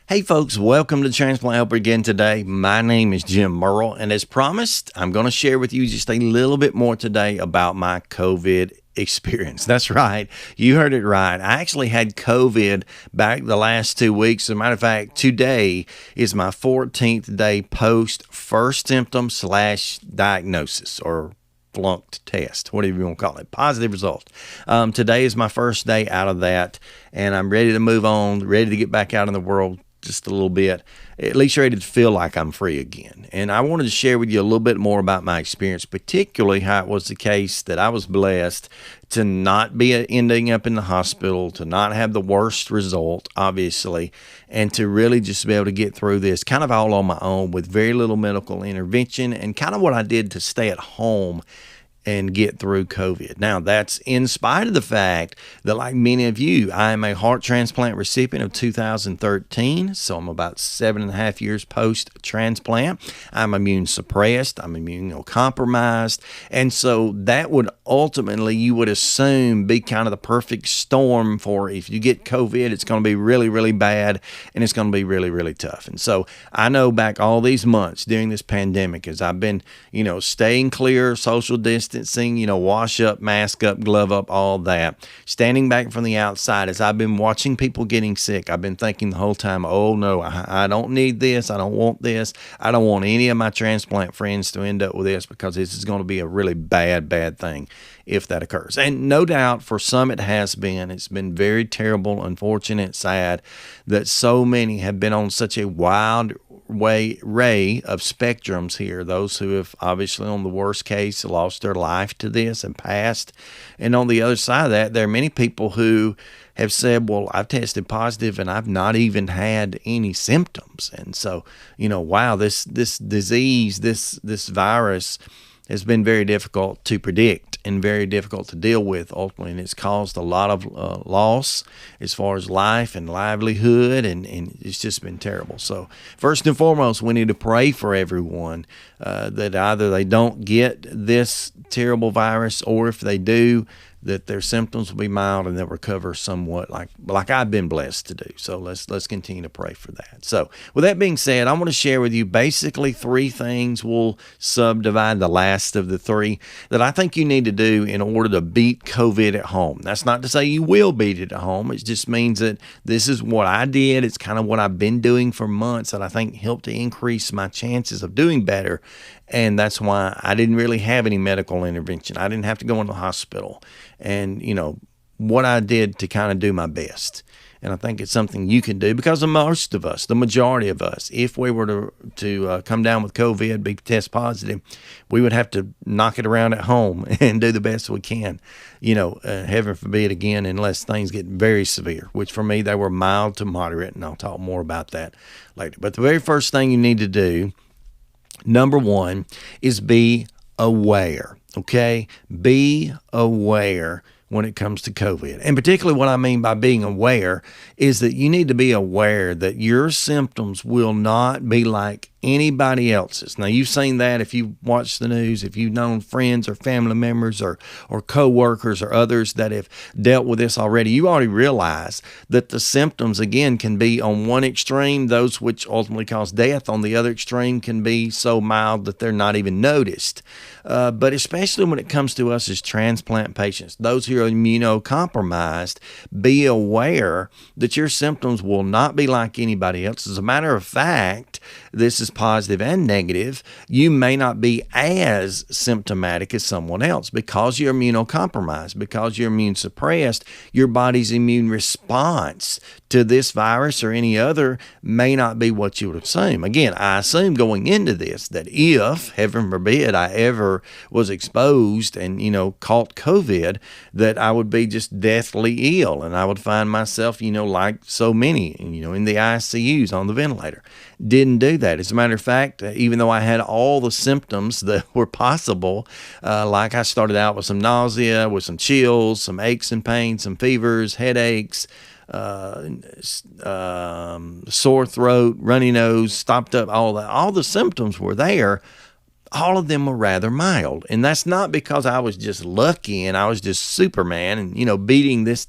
Hey folks, welcome to Transplant Helper again today. My name is Jim Merle, and as promised, I'm going to share with you just a little bit more today about my COVID experience. That's right. You heard it right. I actually had COVID back the last 2 weeks. As a matter of fact, today is my 14th day post first symptom / diagnosis or flunked test, whatever you want to call it, positive result. Today is my first day out of that, and I'm ready to move on, ready to get back out in the world just a little bit, at least ready to feel like I'm free again. And I wanted to share with you a little bit more about my experience, particularly how it was the case that I was blessed to not be ending up in the hospital, to not have the worst result, obviously, and to really just be able to get through this kind of all on my own with very little medical intervention and kind of what I did to stay at home and get through COVID. Now, that's in spite of the fact that, like many of you, I am a heart transplant recipient of 2013, so I'm about 7.5 years post-transplant. I'm immune suppressed, I'm immunocompromised, and so that would ultimately, you would assume, be kind of the perfect storm for if you get COVID, it's going to be really, really bad, and it's going to be really, really tough. And so I know back all these months during this pandemic, as I've been, staying clear, social distancing, wash up, mask up, glove up, all that. Standing back from the outside, as I've been watching people getting sick, I've been thinking the whole time, oh no, I don't need this. I don't want this. I don't want any of my transplant friends to end up with this because this is going to be a really bad, bad thing if that occurs. And no doubt for some it has been. It's been very terrible, unfortunate, sad that so many have been on such a wild array of spectrums here. Those who have obviously on the worst case lost their life to this and passed. And on the other side of that, there are many people who have said, well, I've tested positive and I've not even had any symptoms. And so, wow, this disease, this virus has been very difficult to predict and very difficult to deal with ultimately, and it's caused a lot of loss as far as life and livelihood, and it's just been terrible. So first and foremost, we need to pray for everyone that either they don't get this terrible virus, or if they do, that their symptoms will be mild and they'll recover somewhat like I've been blessed to do. So let's continue to pray for that. So with that being said, I want to share with you basically 3 things. We'll subdivide the last of the 3 that I think you need to do in order to beat COVID at home. That's not to say you will beat it at home. It just means that this is what I did. It's kind of what I've been doing for months that I think helped to increase my chances of doing better. And that's why I didn't really have any medical intervention. I didn't have to go into the hospital. And, what I did to kind of do my best. And I think it's something you can do because of most of us, the majority of us, if we were to come down with COVID, be test positive, we would have to knock it around at home and do the best we can. Heaven forbid again, unless things get very severe, which for me, they were mild to moderate. And I'll talk more about that later. But the very first thing you need to do, number 1, is be aware, okay? Be aware when it comes to COVID. And particularly what I mean by being aware is that you need to be aware that your symptoms will not be like anybody else's. Now, you've seen that if you've watched the news, if you've known friends or family members or co-workers or others that have dealt with this already, you already realize that the symptoms, again, can be on one extreme, those which ultimately cause death. On the other extreme can be so mild that they're not even noticed. But especially when it comes to us as transplant patients, those who are immunocompromised, be aware that your symptoms will not be like anybody else. As a matter of fact, this is positive and negative. You may not be as symptomatic as someone else because you're immunocompromised, because you're immune suppressed. Your body's immune response to this virus or any other may not be what you would assume. Again, I assume going into this that if, heaven forbid, I ever was exposed and, caught COVID, that I would be just deathly ill and I would find myself, like so many, in the ICUs on the ventilator. Didn't do that. As a matter of fact, even though I had all the symptoms that were possible, like I started out with some nausea, with some chills, some aches and pains, some fevers, headaches, sore throat, runny nose, stopped up, all that. All the symptoms were there. all of them were rather mild. And that's not because I was just lucky and I was just Superman and, beating this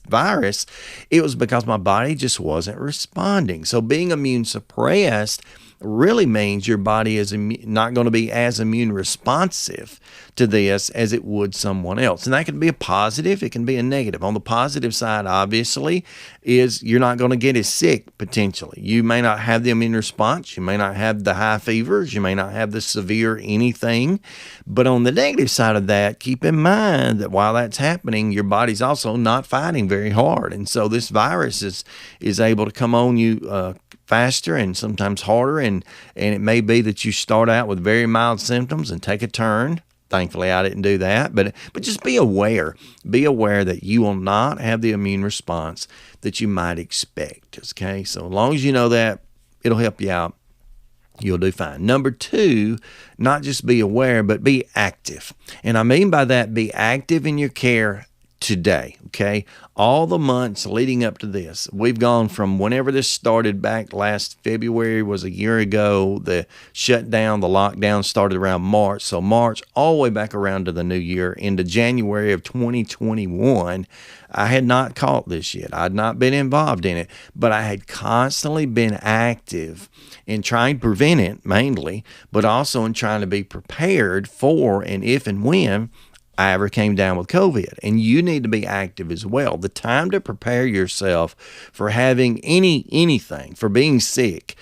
virus. It was because my body just wasn't responding. So being immune suppressed really means your body is not going to be as immune responsive to this as it would someone else. And that can be a positive, it can be a negative. On the positive side, obviously, is you're not going to get as sick potentially. You may not have the immune response, you may not have the high fevers, you may not have the severe anything. But on the negative side of that, keep in mind that while that's happening, your body's also not fighting very hard. And so this virus is able to come on you faster and sometimes harder, and it may be that you start out with very mild symptoms and take a turn. Thankfully, I didn't do that, but just be aware. Be aware that you will not have the immune response that you might expect, okay? So as long as you know that, it'll help you out. You'll do fine. Number 2, not just be aware, but be active. And I mean by that, be active in your care today, okay? All the months leading up to this, we've gone from whenever this started back last February was a year ago, the shutdown, the lockdown started around March. So March all the way back around to the new year into January of 2021, I had not caught this yet. I had not been involved in it, but I had constantly been active in trying to prevent it mainly, but also in trying to be prepared for and if and when I ever came down with COVID. And you need to be active as well. The time to prepare yourself for having anything, for being sick,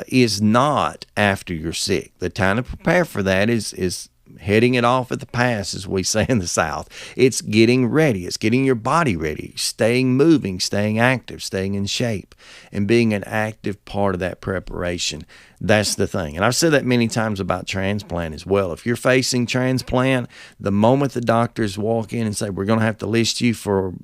is not after you're sick. The time to prepare for that is heading it off at the pass, as we say in the South. It's getting ready. It's getting your body ready, staying moving, staying active, staying in shape, and being an active part of that preparation. That's the thing. And I've said that many times about transplant as well. If you're facing transplant, the moment the doctors walk in and say, we're going to have to list you for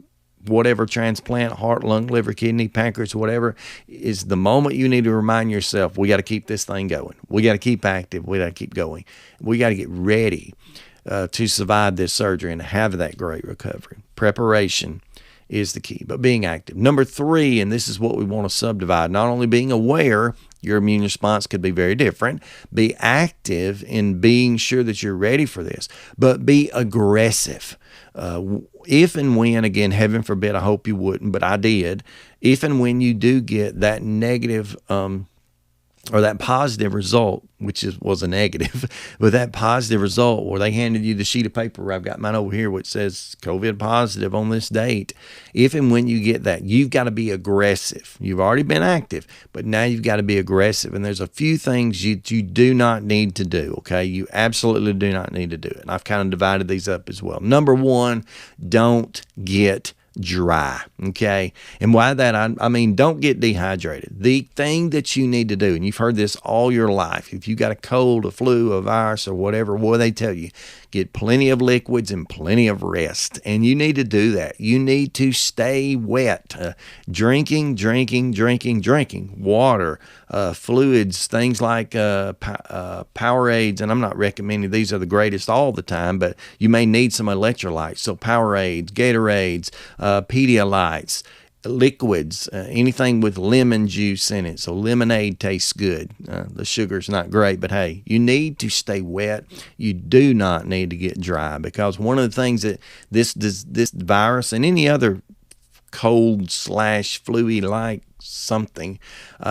whatever transplant, heart, lung, liver, kidney, pancreas, whatever, is the moment you need to remind yourself, we got to keep this thing going. We got to keep active. We got to keep going. We got to get ready to survive this surgery and have that great recovery. Preparation is the key, but being active. Number 3, and this is what we want to subdivide, not only being aware, your immune response could be very different. Be active in being sure that you're ready for this, but be aggressive. If and when, again, heaven forbid, I hope you wouldn't, but I did, if and when you do get that negative or that positive result, which was a negative, but that positive result where they handed you the sheet of paper, I've got mine over here, which says COVID positive on this date. If and when you get that, you've got to be aggressive. You've already been active, but now you've got to be aggressive. And there's a few things you do not need to do, okay? You absolutely do not need to do it. And I've kind of divided these up as well. Number 1, don't get dry, okay? And by that, I mean, don't get dehydrated. The thing that you need to do, and you've heard this all your life, if you got a cold, a flu, a virus, or whatever, what they tell you, get plenty of liquids and plenty of rest. And you need to do that. You need to stay wet. Drinking water, fluids, things like Powerades. And I'm not recommending these are the greatest all the time, but you may need some electrolytes. So Powerades, Gatorades, Pedialytes, liquids, anything with lemon juice in it. So lemonade tastes good. The sugar's not great, but hey, you need to stay wet. You do not need to get dry, because one of the things that this virus and any other cold/flu like something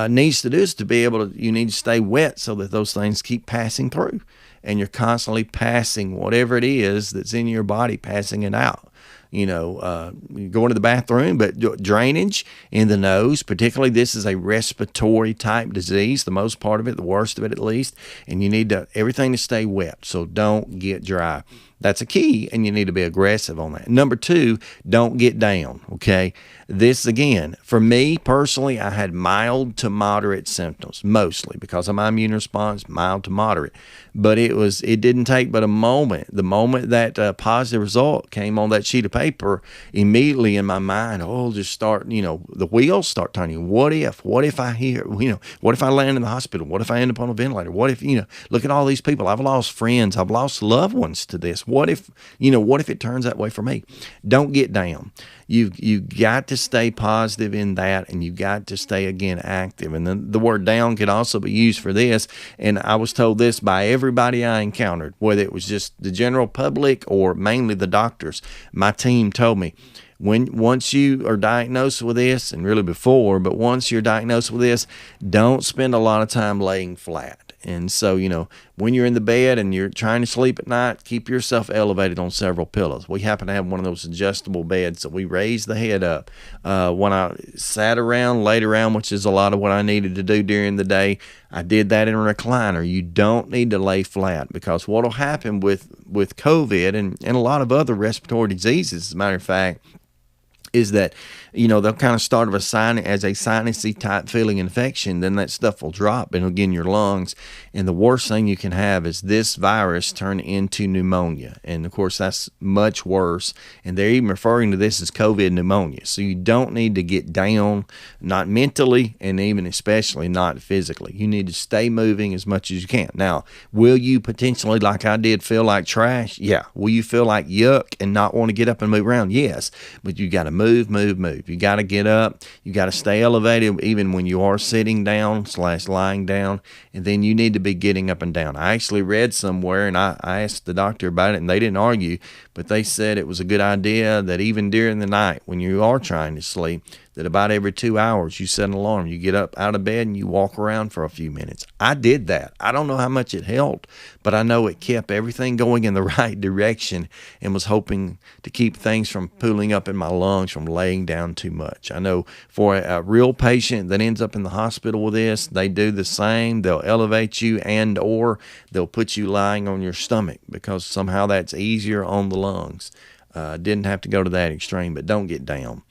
needs to do is to be able to, you need to stay wet so that those things keep passing through, and you're constantly passing whatever it is that's in your body, passing it out. You going to the bathroom, but drainage in the nose, particularly, this is a respiratory type disease, the most part of it, the worst of it at least, and you need everything to stay wet, so don't get dry. That's a key, and you need to be aggressive on that. Number 2, don't get down, okay? This, again, for me personally, I had mild to moderate symptoms, mostly because of my immune response, mild to moderate. But it didn't take but a moment. The moment that positive result came on that sheet of paper, immediately in my mind, just start, the wheels start turning. What if I hear, what if I land in the hospital? What if I end up on a ventilator? What if, look at all these people. I've lost friends. I've lost loved ones to this. what if it turns that way for me? Don't get down. You got to stay positive in that, and you got to stay, again, active. And then the word down could also be used for this. And I was told this by everybody I encountered, whether it was just the general public or mainly the doctors. My team told me, once you are diagnosed with this, and really before, but once you're diagnosed with this, don't spend a lot of time laying flat. And so, when you're in the bed and you're trying to sleep at night, keep yourself elevated on several pillows. We happen to have one of those adjustable beds, so we raise the head up. When I sat around, laid around, which is a lot of what I needed to do during the day, I did that in a recliner. You don't need to lay flat, because what will happen with COVID and a lot of other respiratory diseases, as a matter of fact, is that, they'll kind of start as a sinusy type feeling infection. Then that stuff will drop and again your lungs. And the worst thing you can have is this virus turn into pneumonia. And of course, that's much worse. And they're even referring to this as COVID pneumonia. So you don't need to get down, not mentally and even especially not physically. You need to stay moving as much as you can. Now, will you potentially, like I did, feel like trash? Yeah. Will you feel like yuck and not want to get up and move around? Yes. But you got to move. You got to get up. You got to stay elevated even when you are sitting down / lying down. And then you need to be getting up and down. I actually read somewhere, and I asked the doctor about it, and they didn't argue, but they said it was a good idea that even during the night when you are trying to sleep, that about every 2 hours you set an alarm. You get up out of bed and you walk around for a few minutes. I did that. I don't know how much it helped, but I know it kept everything going in the right direction and was hoping to keep things from pooling up in my lungs from laying down too much. I know for a real patient that ends up in the hospital with this, they do the same. They'll elevate you or they'll put you lying on your stomach because somehow that's easier on the lungs. Didn't have to go to that extreme, but don't get down.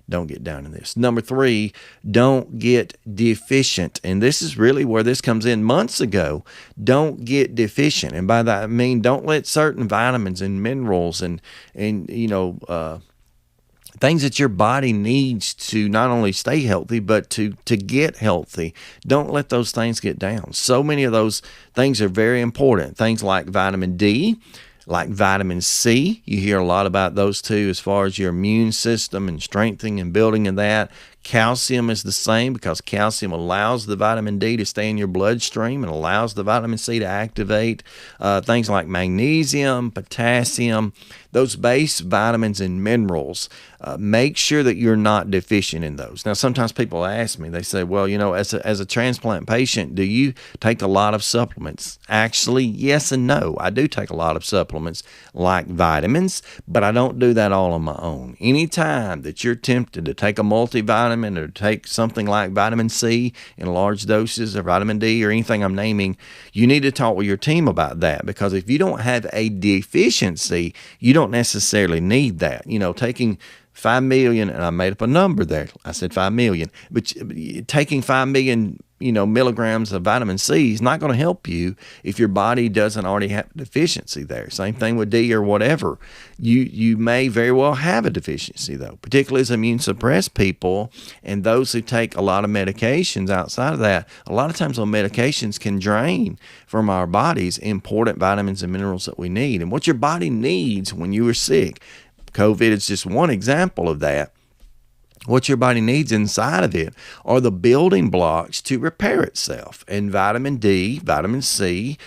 Don't get down in this. Number 3, don't get deficient. And this is really where this comes in months ago. Don't get deficient. And by that I mean don't let certain vitamins and minerals and things that your body needs to not only stay healthy, but to get healthy. Don't let those things get down. So many of those things are very important. Things like vitamin D, like vitamin C. You hear a lot about those two as far as your immune system and strengthening and building of that. Calcium is the same because calcium allows the vitamin D to stay in your bloodstream and allows the vitamin C to activate. Things like magnesium, potassium, those base vitamins and minerals, make sure that you're not deficient in those. Now, sometimes people ask me, they say, well, as a transplant patient, do you take a lot of supplements? Actually, yes and no. I do take a lot of supplements like vitamins, but I don't do that all on my own. Anytime that you're tempted to take a multivitamin or take something like vitamin C in large doses or vitamin D or anything I'm naming, you need to talk with your team about that, because if you don't have a deficiency, you don't necessarily need that. Taking 5 million, and I made up a number there. I said 5 million, but taking 5 million milligrams of vitamin C is not going to help you if your body doesn't already have a deficiency there. Same thing with D or whatever. You may very well have a deficiency, though, particularly as immune suppressed people and those who take a lot of medications outside of that. A lot of times those medications can drain from our bodies important vitamins and minerals that we need. And what your body needs when you are sick, COVID is just one example of that. What your body needs inside of it are the building blocks to repair itself. And vitamin D, vitamin C,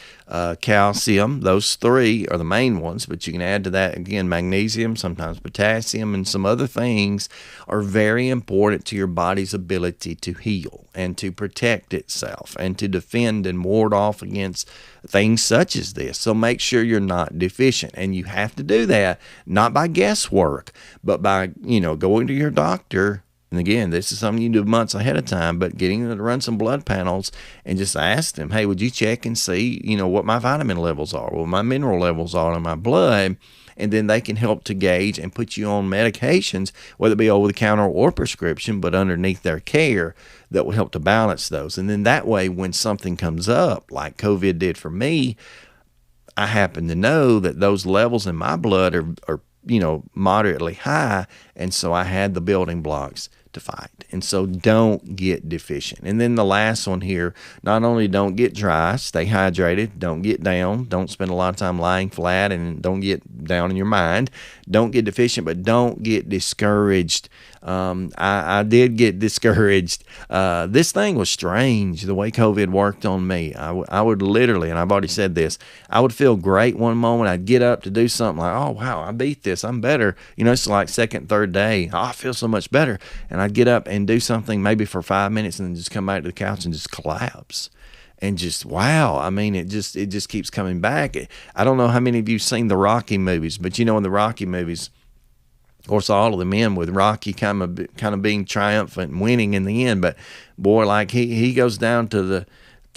calcium, those 3 are the main ones, but you can add to that, again, magnesium, sometimes potassium, and some other things are very important to your body's ability to heal and to protect itself and to defend and ward off against things such as this. So make sure you're not deficient. And you have to do that not by guesswork, but by, going to your doctor. And again, this is something you do months ahead of time, but getting them to run some blood panels and just ask them, hey, would you check and see, what my vitamin levels are, what my mineral levels are in my blood? And then they can help to gauge and put you on medications, whether it be over the counter or prescription, but underneath their care that will help to balance those. And then that way, when something comes up, like COVID did for me, I happen to know that those levels in my blood are moderately high. And so I had the building blocks to fight. And so don't get deficient. And then the last one here, not only don't get dry, stay hydrated, don't get down, don't spend a lot of time lying flat, and don't get down in your mind. Don't get deficient, but don't get discouraged. I did get discouraged. This thing was strange, the way COVID worked on me. I would literally, and I've already said this, I would feel great one moment. I'd get up to do something like, oh, wow, I beat this. I'm better. You know, it's like second, third day. Oh, I feel so much better. And I'd get up and do something maybe for 5 minutes and then just come back to the couch and just collapse. And just, wow, I mean, it just keeps coming back. I don't know how many of you have seen the Rocky movies, but you know, in the Rocky movies, of course, all of them end with Rocky kind of being triumphant and winning in the end. But boy, like he goes down to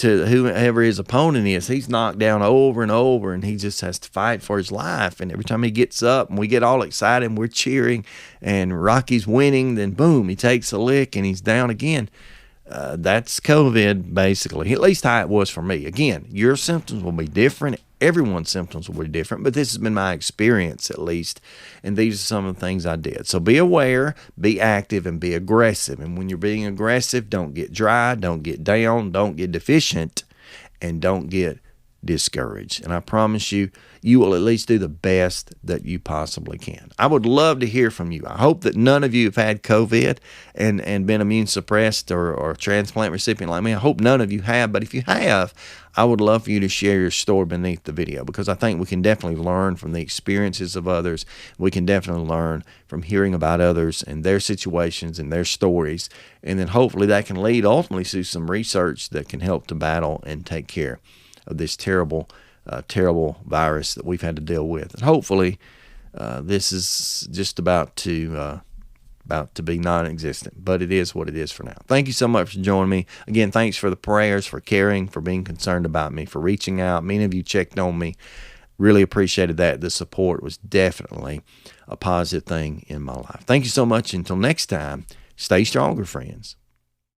whoever his opponent is, he's knocked down over and over, and he just has to fight for his life. And every time he gets up and we get all excited and we're cheering and Rocky's winning, then boom, he takes a lick and he's down again. That's COVID, basically. At least how it was for me. Again, your symptoms will be different. Everyone's symptoms will be different, but this has been my experience, at least, and these are some of the things I did. So be aware, be active, and be aggressive. And when you're being aggressive, don't get dry, don't get down, don't get deficient, and don't get discouraged. And I promise you, you will at least do the best that you possibly can. I would love to hear from you. I hope that none of you have had COVID and been immune suppressed or transplant recipient like me. I hope none of you have, but if you have, I would love for you to share your story beneath the video, because I think we can definitely learn from the experiences of others. We can definitely learn from hearing about others and their situations and their stories, and then hopefully that can lead ultimately to some research that can help to battle and take care of this terrible virus that we've had to deal with. And hopefully this is just about to be non-existent, but it is what it is for now. Thank you so much for joining me. Again, thanks for the prayers, for caring, for being concerned about me, for reaching out. Many of you checked on me. Really appreciated that. The support was definitely a positive thing in my life. Thank you so much. Until next time, stay stronger, friends.